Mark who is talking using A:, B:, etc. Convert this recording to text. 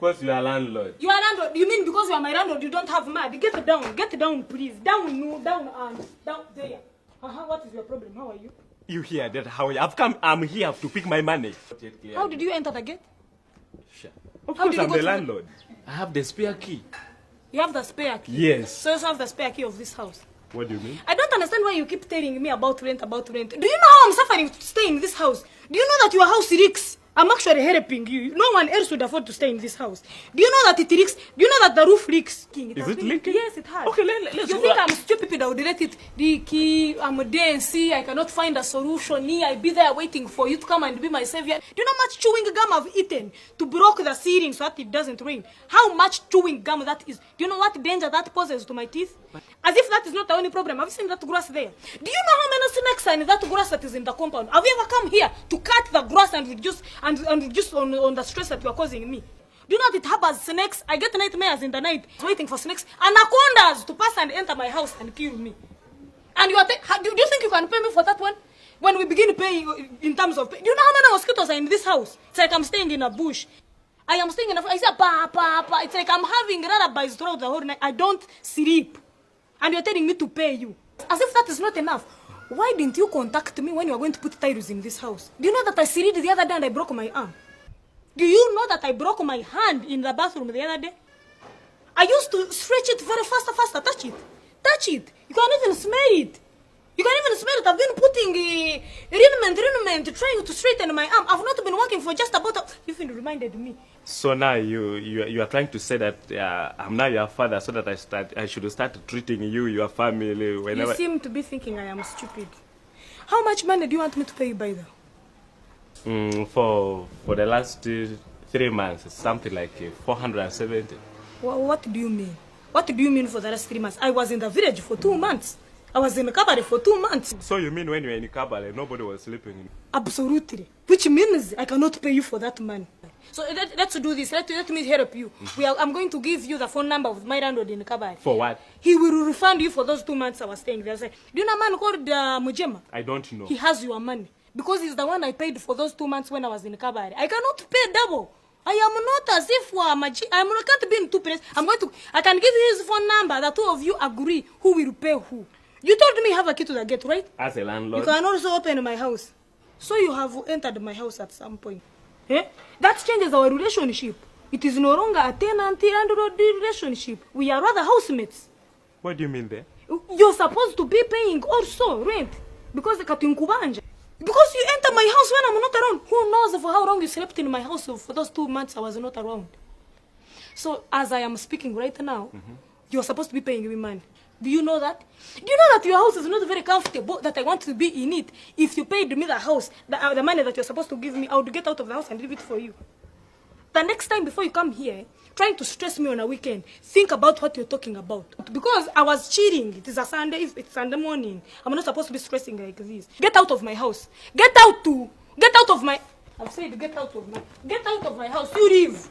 A: because you are landlord.
B: You are landlord. You mean because you are my landlord, you don't have money? Get down, please. Down, no, down, and down there. What is your problem? How are you?
A: You hear that? How I'm here to pick my money.
B: How did you enter the gate?
A: Sure. Of course, I'm the landlord. I have the spare key.
B: You have the spare key?
A: Yes.
B: So you have the spare key of this house?
A: What do you mean?
B: I don't understand why you keep telling me about rent. Do you know how I'm suffering to stay in this house? Do you know that your house leaks? I'm actually helping you. No one else would afford to stay in this house. Do you know that it leaks? Do you know that the roof leaks?
A: Is it leaking?
B: Yes, it has.
A: Okay, let's
B: You think I'm stupid? I would let it leaky. I'm there and see. I cannot find a solution. I'll be there waiting for you to come and be my savior. Do you know how much chewing gum I've eaten to block the ceiling so that it doesn't rain? How much chewing gum that is? Do you know what danger that poses to my teeth? As if that is not the only problem. Have you seen that grass there? Do you know how many snakes are in that grass that is in the compound? Have you ever come here to cut the grass and reduce on the stress that you are causing me? Do you know that it harbors snakes? I get nightmares in the night waiting for snakes, anacondas to pass and enter my house and kill me. And do you think you can pay me for that one? When we begin paying in terms of pay, do you know how many mosquitoes are in this house? It's like I'm staying in a bush. I am staying in a. I say pa pa pa. It's like I'm having lullabies throughout the whole night. I don't sleep, and you're telling me to pay you. As if that is not enough. Why didn't you contact me when you are going to put tiles in this house? Do you know that I slid the other day and I broke my arm? Do you know that I broke my hand in the bathroom the other day? I used to stretch it very faster. Touch it. You can't even smell it. I've been putting liniment, trying to straighten my arm. I've not been working for just about You've been reminded me.
A: So now you are trying to say that I'm now your father, so that I should start treating you, your family, whenever.
B: You seem to be thinking I am stupid. How much money do you want me to pay you by the?
A: For the last 3 months, something like 470.
B: What do you mean? What do you mean for the last 3 months? I was in the village for 2 months. I was in the cabaret for 2 months.
A: So you mean when you were in the cabaret, nobody was sleeping?
B: Absolutely. Which means I cannot pay you for that money. So let's do this. Let me help you. I'm going to give you the phone number of my landlord in the cabaret.
A: For what?
B: He will refund you for those 2 months I was staying there. Do you know a man called Mujema?
A: I don't know.
B: He has your money. Because he's the one I paid for those 2 months when I was in the cabaret. I cannot pay double. I am not as if I can't be in 2 places. I can give you his phone number. The two of you agree who will pay who. You told me you have a key to the gate, right?
A: As a landlord.
B: You can also open my house. So you have entered my house at some point. Eh? That changes our relationship. It is no longer a tenant-landlord relationship. We are rather housemates.
A: What do you mean there?
B: You're supposed to be paying also rent. Because you enter my house when I'm not around. Who knows for how long you slept in my house for those 2 months I was not around. So as I am speaking right now, you're supposed to be paying me money. Do you know that? Do you know that your house is not very comfortable, that I want to be in it? If you paid me the house, the money that you're supposed to give me, I would get out of the house and leave it for you. The next time before you come here, trying to stress me on a weekend, think about what you're talking about. Because I was cheating. It is a Sunday. It's Sunday morning. I'm not supposed to be stressing like this. Get out of my house. Get out of my... I've said get out of my house. You leave.